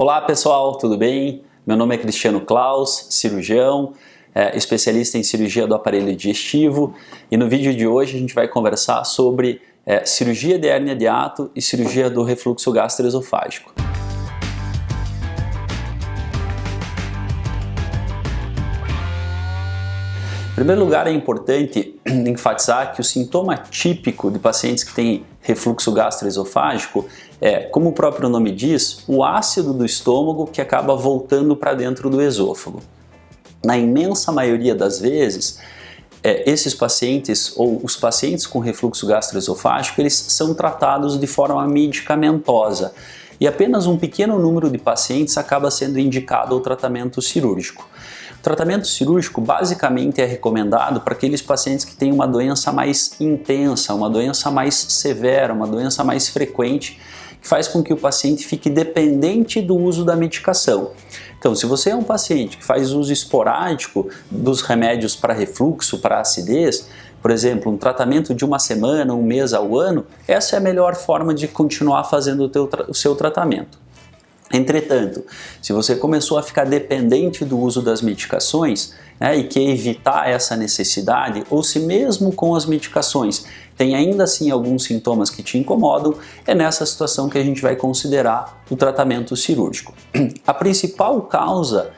Olá pessoal, tudo bem? Meu nome é Cristiano Claus, cirurgião, especialista em cirurgia do aparelho digestivo, e no vídeo de hoje a gente vai conversar sobre cirurgia de hérnia de hiato e cirurgia do refluxo gastroesofágico. Em primeiro lugar, é importante enfatizar que o sintoma típico de pacientes que têm refluxo gastroesofágico é, como o próprio nome diz, o ácido do estômago que acaba voltando para dentro do esôfago. Na imensa maioria das vezes, esses pacientes ou os pacientes com refluxo gastroesofágico, eles são tratados de forma medicamentosa e apenas um pequeno número de pacientes acaba sendo indicado ao tratamento cirúrgico. O tratamento cirúrgico basicamente é recomendado para aqueles pacientes que têm uma doença mais intensa, uma doença mais severa, uma doença mais frequente, que faz com que o paciente fique dependente do uso da medicação. Então, se você é um paciente que faz uso esporádico dos remédios para refluxo, para acidez, por exemplo, um tratamento de uma semana, um mês ao ano, essa é a melhor forma de continuar fazendo o seu tratamento. Entretanto, se você começou a ficar dependente do uso das medicações e quer evitar essa necessidade, ou se mesmo com as medicações tem ainda assim alguns sintomas que te incomodam, é nessa situação que a gente vai considerar o tratamento cirúrgico. A principal causa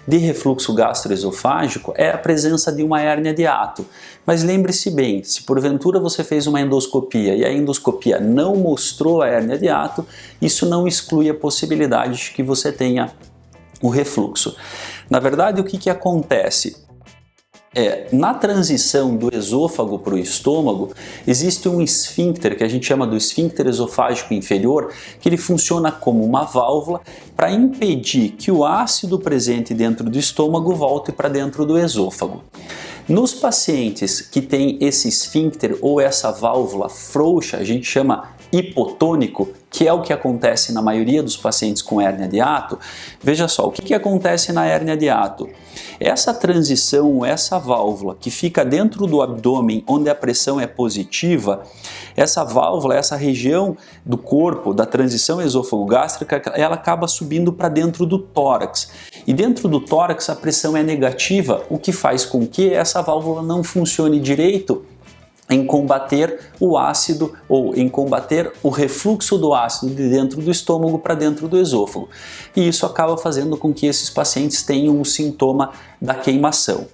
de refluxo gastroesofágico é a presença de uma hérnia de hiato. Mas lembre-se bem, se porventura você fez uma endoscopia e a endoscopia não mostrou a hérnia de hiato, isso não exclui a possibilidade de que você tenha o refluxo. Na verdade, o que acontece? Na transição do esôfago para o estômago, existe um esfíncter que a gente chama do esfíncter esofágico inferior, que ele funciona como uma válvula para impedir que o ácido presente dentro do estômago volte para dentro do esôfago. Nos pacientes que têm esse esfíncter ou essa válvula frouxa, a gente chama hipotônico, que é o que acontece na maioria dos pacientes com hérnia de hiato. Veja só, o que acontece na hérnia de hiato? Essa transição, essa válvula que fica dentro do abdômen, onde a pressão é positiva, essa válvula, essa região do corpo, da transição esôfago-gástrica, ela acaba subindo para dentro do tórax. E dentro do tórax a pressão é negativa, o que faz com que essa válvula não funcione direito em combater o ácido ou em combater o refluxo do ácido de dentro do estômago para dentro do esôfago. E isso acaba fazendo com que esses pacientes tenham o sintoma da queimação.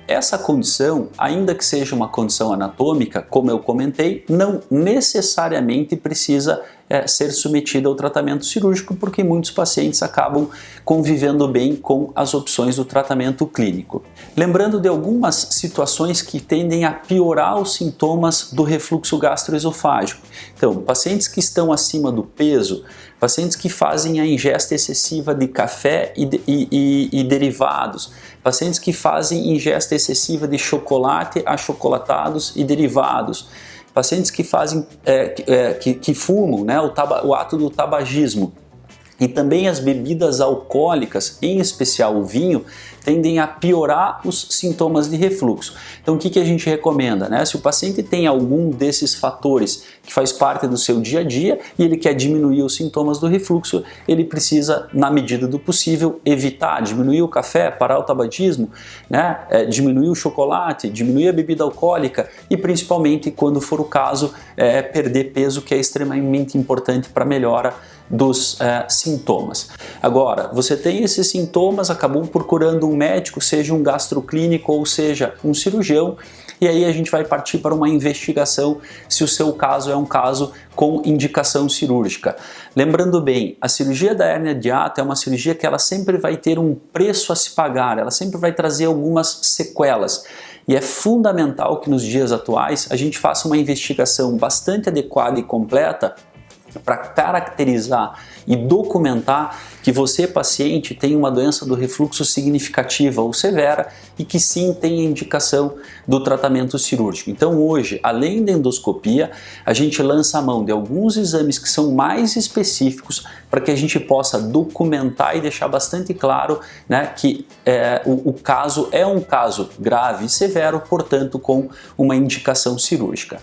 Essa condição, ainda que seja uma condição anatômica, como eu comentei, não necessariamente precisa ser submetida ao tratamento cirúrgico, porque muitos pacientes acabam convivendo bem com as opções do tratamento clínico. Lembrando de algumas situações que tendem a piorar os sintomas do refluxo gastroesofágico. Então, pacientes que estão acima do peso, pacientes que fazem a ingesta excessiva de café e derivados, pacientes que fazem ingesta excessiva de chocolate, achocolatados e derivados, pacientes que fazem, que fumam, o ato do tabagismo. E também as bebidas alcoólicas, em especial o vinho, tendem a piorar os sintomas de refluxo. Então o que a gente recomenda? Se o paciente tem algum desses fatores que faz parte do seu dia a dia e ele quer diminuir os sintomas do refluxo, ele precisa, na medida do possível, evitar, diminuir o café, parar o tabagismo, diminuir o chocolate, diminuir a bebida alcoólica e principalmente, quando for o caso, perder peso, que é extremamente importante para a melhora dos sintomas. Agora, você tem esses sintomas, acabou procurando um médico, seja um gastroclínico ou seja um cirurgião, e aí a gente vai partir para uma investigação se o seu caso é um caso com indicação cirúrgica. Lembrando bem, a cirurgia da hérnia de hiato é uma cirurgia que ela sempre vai ter um preço a se pagar, ela sempre vai trazer algumas sequelas. E é fundamental que nos dias atuais a gente faça uma investigação bastante adequada e completa para caracterizar e documentar que você, paciente, tem uma doença do refluxo significativa ou severa e que sim tem indicação do tratamento cirúrgico. Então hoje, além da endoscopia, a gente lança a mão de alguns exames que são mais específicos para que a gente possa documentar e deixar bastante claro que o caso é um caso grave e severo, portanto com uma indicação cirúrgica.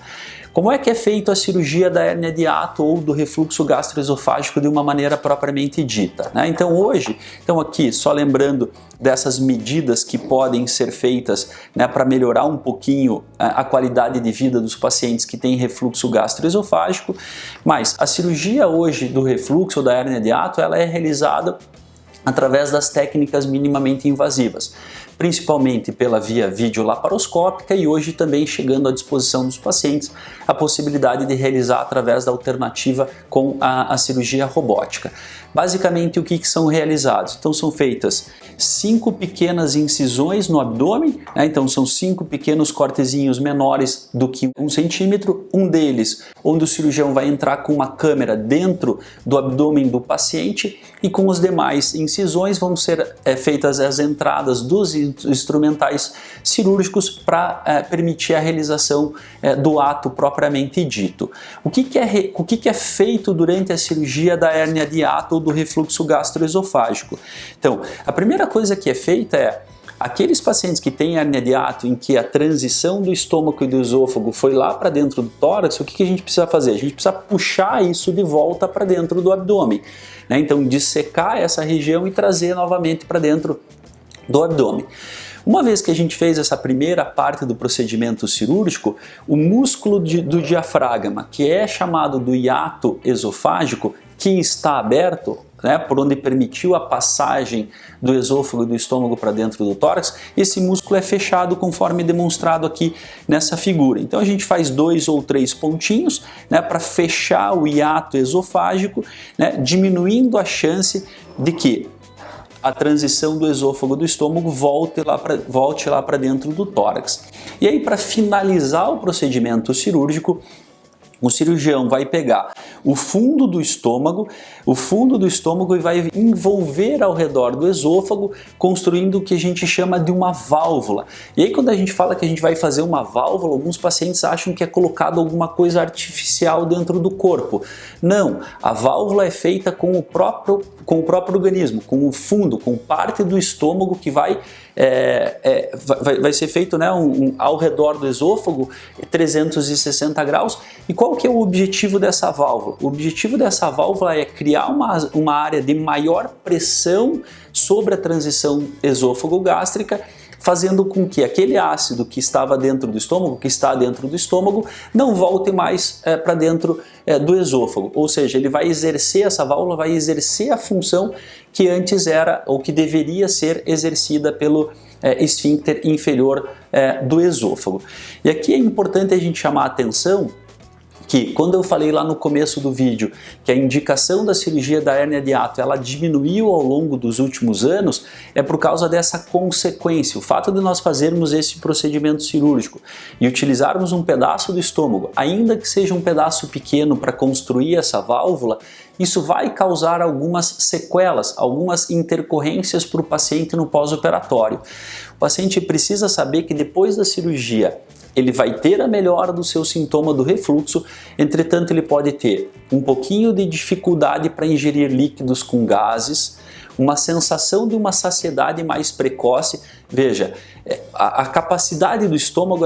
Como é que é feita a cirurgia da hérnia de hiato ou do refluxo gastroesofágico de uma maneira propriamente dita, né? Então hoje, aqui só lembrando dessas medidas que podem ser feitas, né, para melhorar um pouquinho a qualidade de vida dos pacientes que têm refluxo gastroesofágico, mas a cirurgia hoje do refluxo ou da hérnia de hiato, ela é realizada através das técnicas minimamente invasivas, principalmente pela via videolaparoscópica e hoje também chegando à disposição dos pacientes a possibilidade de realizar através da alternativa com a cirurgia robótica. Basicamente, o que são realizados? Então são feitas 5 pequenas incisões no abdômen, né? Então são 5 pequenos cortezinhos menores do que 1 centímetro, um deles onde o cirurgião vai entrar com uma câmera dentro do abdômen do paciente e com os demais incisões vão ser feitas as entradas dos instrumentais cirúrgicos para permitir a realização do ato propriamente dito. O que é feito durante a cirurgia da hérnia de hiato ou do refluxo gastroesofágico? Então, a primeira coisa que é feita é aqueles pacientes que têm hérnia de hiato em que a transição do estômago e do esôfago foi lá para dentro do tórax, o que a gente precisa fazer? A gente precisa puxar isso de volta para dentro do abdômen, né? Então, dissecar essa região e trazer novamente para dentro do abdômen. Uma vez que a gente fez essa primeira parte do procedimento cirúrgico, o músculo do diafragma, que é chamado do hiato esofágico, que está aberto, né, por onde permitiu a passagem do esôfago e do estômago para dentro do tórax, esse músculo é fechado conforme demonstrado aqui nessa figura. Então a gente faz 2 ou 3 pontinhos, né, para fechar o hiato esofágico, né, diminuindo a chance de que a transição do esôfago do estômago volte lá para dentro do tórax. E aí, para finalizar o procedimento cirúrgico, o cirurgião vai pegar o fundo do estômago e vai envolver ao redor do esôfago, construindo o que a gente chama de uma válvula. E aí quando a gente fala que a gente vai fazer uma válvula, alguns pacientes acham que é colocado alguma coisa artificial dentro do corpo. Não, a válvula é feita com o próprio organismo, com o fundo, com parte do estômago que vai ser feito, né, ao redor do esôfago, 360 graus. E qual que é o objetivo dessa válvula? O objetivo dessa válvula é criar uma área de maior pressão sobre a transição esôfago-gástrica, fazendo com que aquele ácido que estava dentro do estômago, que está dentro do estômago, não volte mais para dentro do esôfago. Ou seja, essa válvula vai exercer a função que antes era ou que deveria ser exercida pelo esfíncter inferior do esôfago. E aqui é importante a gente chamar a atenção que quando eu falei lá no começo do vídeo que a indicação da cirurgia da hérnia de hiato ela diminuiu ao longo dos últimos anos, é por causa dessa consequência. O fato de nós fazermos esse procedimento cirúrgico e utilizarmos um pedaço do estômago, ainda que seja um pedaço pequeno para construir essa válvula, isso vai causar algumas sequelas, algumas intercorrências para o paciente no pós-operatório. O paciente precisa saber que depois da cirurgia ele vai ter a melhora do seu sintoma do refluxo, entretanto ele pode ter um pouquinho de dificuldade para ingerir líquidos com gases, uma sensação de uma saciedade mais precoce. Veja, a capacidade do estômago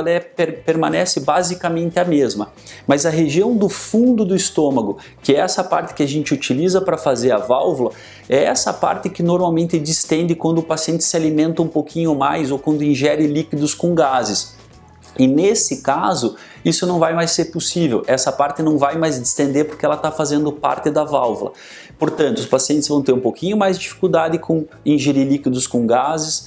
permanece basicamente a mesma, mas a região do fundo do estômago, que é essa parte que a gente utiliza para fazer a válvula, é essa parte que normalmente distende quando o paciente se alimenta um pouquinho mais ou quando ingere líquidos com gases. E nesse caso, isso não vai mais ser possível, essa parte não vai mais distender porque ela está fazendo parte da válvula. Portanto, os pacientes vão ter um pouquinho mais de dificuldade com ingerir líquidos com gases,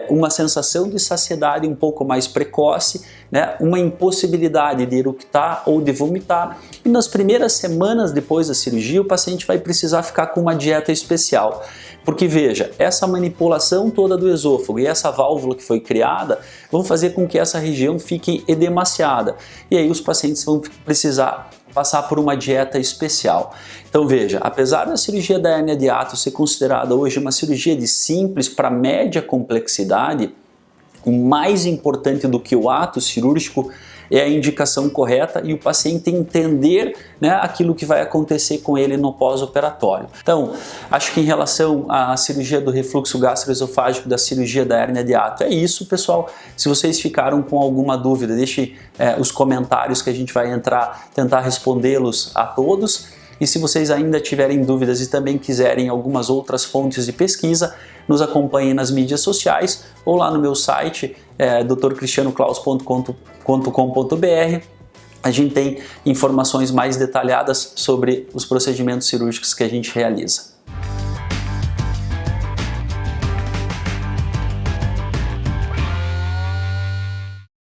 uma sensação de saciedade um pouco mais precoce, né? Uma impossibilidade de eructar ou de vomitar. E nas primeiras semanas depois da cirurgia, o paciente vai precisar ficar com uma dieta especial. Porque veja, essa manipulação toda do esôfago e essa válvula que foi criada vão fazer com que essa região fique edemaciada. E aí os pacientes vão precisar passar por uma dieta especial. Então veja, apesar da cirurgia da hérnia de hiato ser considerada hoje uma cirurgia de simples para média complexidade, o mais importante do que o ato cirúrgico é a indicação correta e o paciente entender, né, aquilo que vai acontecer com ele no pós-operatório. Então, acho que em relação à cirurgia do refluxo gastroesofágico, da cirurgia da hérnia de hiato, é isso, pessoal. Se vocês ficaram com alguma dúvida, deixe os comentários que a gente vai tentar respondê-los a todos. E se vocês ainda tiverem dúvidas e também quiserem algumas outras fontes de pesquisa, nos acompanhem nas mídias sociais ou lá no meu site, drcristianoclaus.com.br. A gente tem informações mais detalhadas sobre os procedimentos cirúrgicos que a gente realiza.